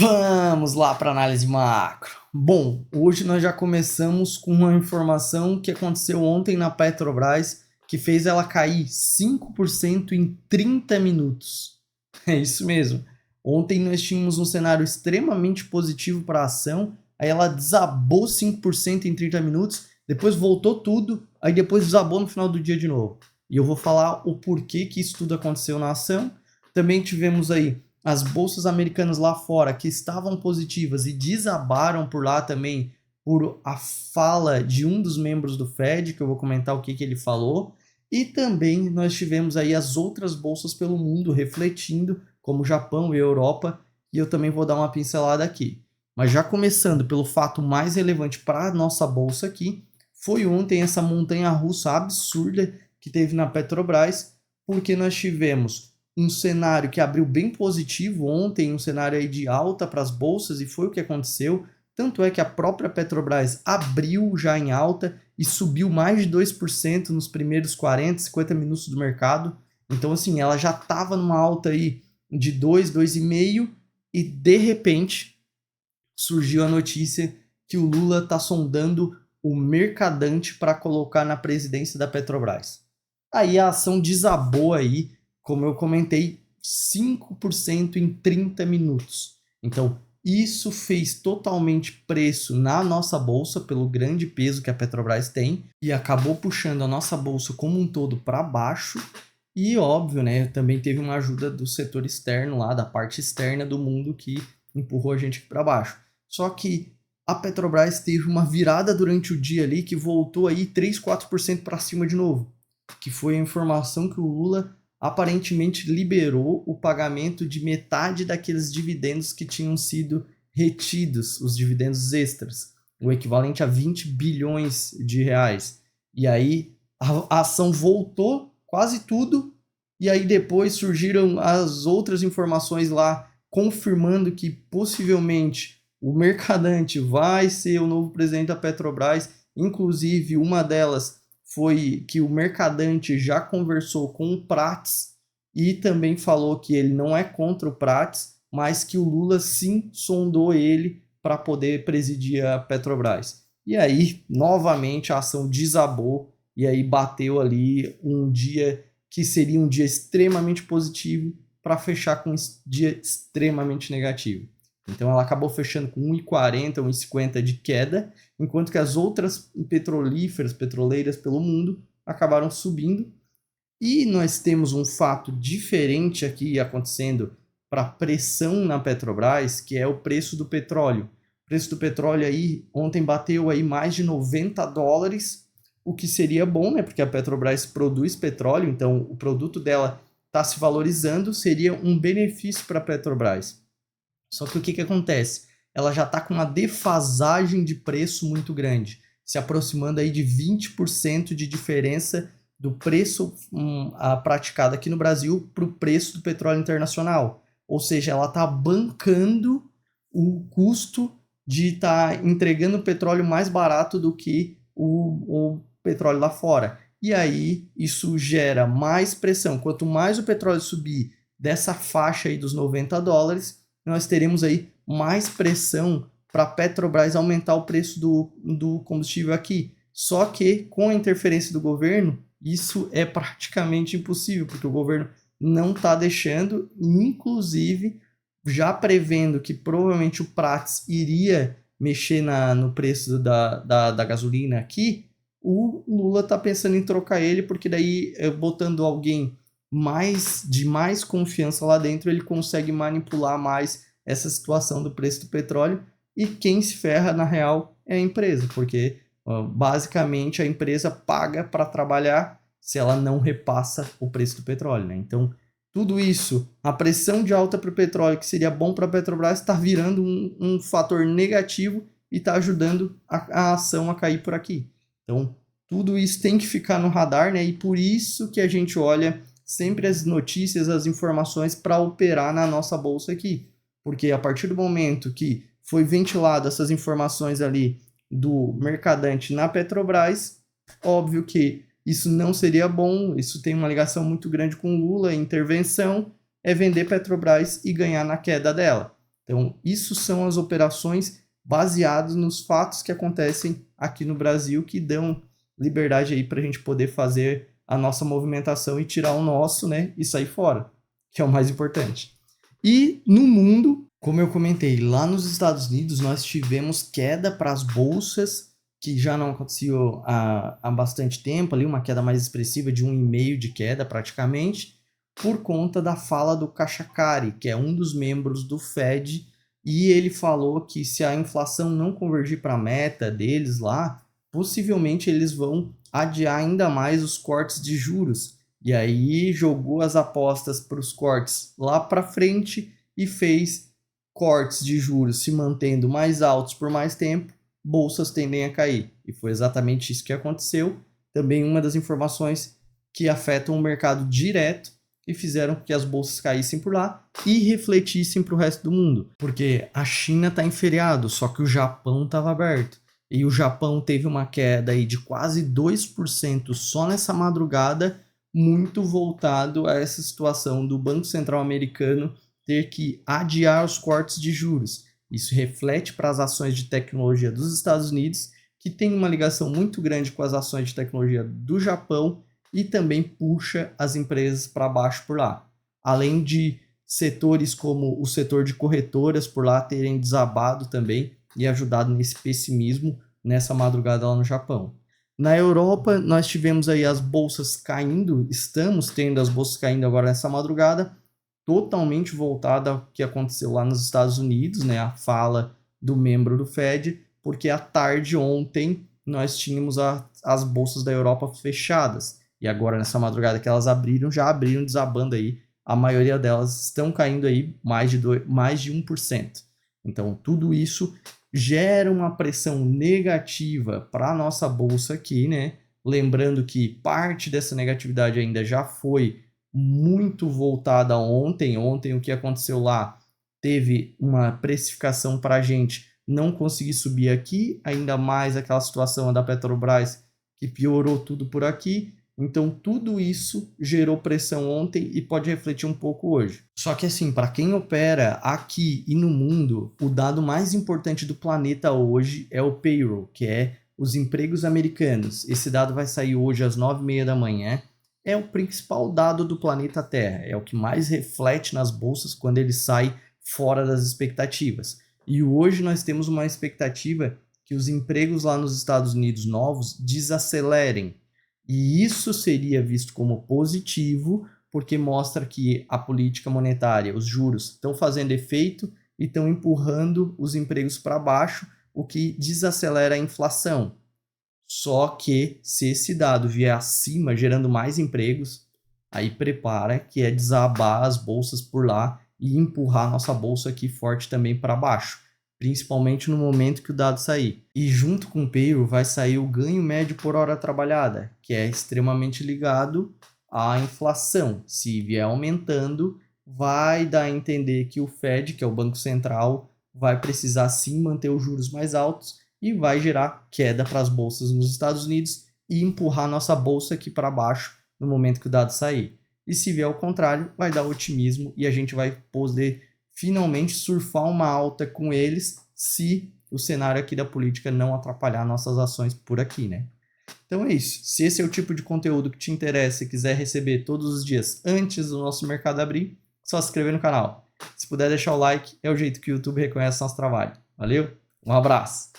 Vamos lá para análise macro. Bom, hoje nós já começamos com uma informação que aconteceu ontem na Petrobras, que fez ela cair 5% em 30 minutos. É isso mesmo. Ontem nós tínhamos um cenário extremamente positivo para a ação, aí ela desabou 5% em 30 minutos, depois voltou tudo, aí depois desabou no final do dia de novo. E eu vou falar o porquê que isso tudo aconteceu na ação. Também tivemos aí as bolsas americanas lá fora que estavam positivas e desabaram por lá também por a fala de um dos membros do Fed, que eu vou comentar o que ele falou. E também nós tivemos aí as outras bolsas pelo mundo refletindo, como Japão e Europa, e eu também vou dar uma pincelada aqui. Mas já começando pelo fato mais relevante para a nossa bolsa aqui, foi ontem essa montanha-russa absurda que teve na Petrobras, porque nós tivemos um cenário que abriu bem positivo ontem, um cenário aí de alta para as bolsas, e foi o que aconteceu. Tanto é que a própria Petrobras abriu já em alta e subiu mais de 2% nos primeiros 40, 50 minutos do mercado. Então, assim, ela já estava numa alta aí de 2, 2,5 e de repente surgiu a notícia que o Lula está sondando o Mercadante para colocar na presidência da Petrobras. Aí a ação desabou aí, como eu comentei, 5% em 30 minutos. Então, isso fez totalmente preço na nossa bolsa, pelo grande peso que a Petrobras tem, e acabou puxando a nossa bolsa como um todo para baixo. E óbvio, né, também teve uma ajuda do setor externo lá, da parte externa do mundo que empurrou a gente aqui para baixo. Só que a Petrobras teve uma virada durante o dia ali que voltou aí 3, 4% para cima de novo, que foi a informação que o Lula aparentemente liberou o pagamento de metade daqueles dividendos que tinham sido retidos, os dividendos extras, o equivalente a 20 bilhões de reais. E aí a ação voltou quase tudo, e aí depois surgiram as outras informações lá confirmando que possivelmente o Mercadante vai ser o novo presidente da Petrobras. Inclusive, uma delas foi que o Mercadante já conversou com o Prats e também falou que ele não é contra o Prats, mas que o Lula sim sondou ele para poder presidir a Petrobras. E aí, novamente, a ação desabou e aí bateu ali um dia que seria um dia extremamente positivo para fechar com um dia extremamente negativo. Então ela acabou fechando com 1,40, 1,50 de queda, enquanto que as outras petroleiras pelo mundo acabaram subindo. E nós temos um fato diferente aqui acontecendo para pressão na Petrobras, que é o preço do petróleo. O preço do petróleo aí ontem bateu aí mais de $90, o que seria bom, né? Porque a Petrobras produz petróleo, então o produto dela está se valorizando, seria um benefício para a Petrobras. Só que o que acontece? Ela já está com uma defasagem de preço muito grande, se aproximando aí de 20% de diferença do preço praticado aqui no Brasil para o preço do petróleo internacional. Ou seja, ela está bancando o custo de estar entregando petróleo mais barato do que o petróleo lá fora. E aí isso gera mais pressão. Quanto mais o petróleo subir dessa faixa aí dos $90, nós teremos aí mais pressão para a Petrobras aumentar o preço do combustível aqui. Só que com a interferência do governo, isso é praticamente impossível, porque o governo não está deixando, inclusive já prevendo que provavelmente o Prats iria mexer no preço da gasolina aqui, o Lula está pensando em trocar ele, porque daí botando alguém de mais confiança lá dentro, ele consegue manipular mais essa situação do preço do petróleo, e quem se ferra na real é a empresa, porque basicamente a empresa paga para trabalhar se ela não repassa o preço do petróleo, né? Então, tudo isso, a pressão de alta para o petróleo, que seria bom para a Petrobras, está virando um fator negativo e está ajudando a ação a cair por aqui. Então, tudo isso tem que ficar no radar, né? E por isso que a gente olha sempre as notícias, as informações para operar na nossa bolsa aqui. Porque a partir do momento que foi ventilado essas informações ali do Mercadante na Petrobras, óbvio que isso não seria bom, isso tem uma ligação muito grande com Lula, intervenção é vender Petrobras e ganhar na queda dela. Então, isso são as operações baseadas nos fatos que acontecem aqui no Brasil, que dão liberdade aí para a gente poder fazer a nossa movimentação e tirar o nosso, né, e sair fora, que é o mais importante. E no mundo, como eu comentei, lá nos Estados Unidos nós tivemos queda para as bolsas, que já não aconteceu há bastante tempo, ali uma queda mais expressiva de 1,5% de queda praticamente, por conta da fala do Kashkari, que é um dos membros do Fed, e ele falou que se a inflação não convergir para a meta deles lá, possivelmente eles vão adiar ainda mais os cortes de juros. E aí jogou as apostas para os cortes lá para frente e fez cortes de juros se mantendo mais altos por mais tempo, bolsas tendem a cair. E foi exatamente isso que aconteceu. Também uma das informações que afetam o mercado direto e fizeram que as bolsas caíssem por lá e refletissem para o resto do mundo. Porque a China está em feriado, só que o Japão estava aberto. E o Japão teve uma queda aí de quase 2% só nessa madrugada, muito voltado a essa situação do Banco Central americano ter que adiar os cortes de juros. Isso reflete para as ações de tecnologia dos Estados Unidos, que tem uma ligação muito grande com as ações de tecnologia do Japão e também puxa as empresas para baixo por lá. Além de setores como o setor de corretoras por lá terem desabado também e ajudado nesse pessimismo nessa madrugada lá no Japão. Na Europa, nós tivemos aí as bolsas caindo, estamos tendo as bolsas caindo agora nessa madrugada, totalmente voltada ao que aconteceu lá nos Estados Unidos, né, a fala do membro do Fed, porque à tarde ontem nós tínhamos as bolsas da Europa fechadas, e agora nessa madrugada que elas abriram, já abriram desabando aí, a maioria delas estão caindo aí mais de 1%. Então tudo isso gera uma pressão negativa para a nossa bolsa aqui, né? Lembrando que parte dessa negatividade ainda já foi muito voltada ontem. Ontem o que aconteceu lá teve uma precificação para a gente não conseguir subir aqui, ainda mais aquela situação da Petrobras que piorou tudo por aqui. Então tudo isso gerou pressão ontem e pode refletir um pouco hoje. Só que assim, para quem opera aqui e no mundo, o dado mais importante do planeta hoje é o payroll, que é os empregos americanos. Esse dado vai sair hoje às 9h30 da manhã. É o principal dado do planeta Terra, é o que mais reflete nas bolsas quando ele sai fora das expectativas. E hoje nós temos uma expectativa que os empregos lá nos Estados Unidos novos desacelerem. E isso seria visto como positivo, porque mostra que a política monetária, os juros, estão fazendo efeito e estão empurrando os empregos para baixo, o que desacelera a inflação. Só que se esse dado vier acima, gerando mais empregos, aí prepara que é desabar as bolsas por lá e empurrar a nossa bolsa aqui forte também para baixo, principalmente no momento que o dado sair. E junto com o payroll vai sair o ganho médio por hora trabalhada, que é extremamente ligado à inflação. Se vier aumentando, vai dar a entender que o Fed, que é o Banco Central, vai precisar sim manter os juros mais altos e vai gerar queda para as bolsas nos Estados Unidos e empurrar nossa bolsa aqui para baixo no momento que o dado sair. E se vier ao contrário, vai dar otimismo e a gente vai poder finalmente surfar uma alta com eles se o cenário aqui da política não atrapalhar nossas ações por aqui, né? Então é isso. Se esse é o tipo de conteúdo que te interessa e quiser receber todos os dias antes do nosso mercado abrir, só se inscrever no canal. Se puder deixar o like, é o jeito que o YouTube reconhece nosso trabalho. Valeu? Um abraço!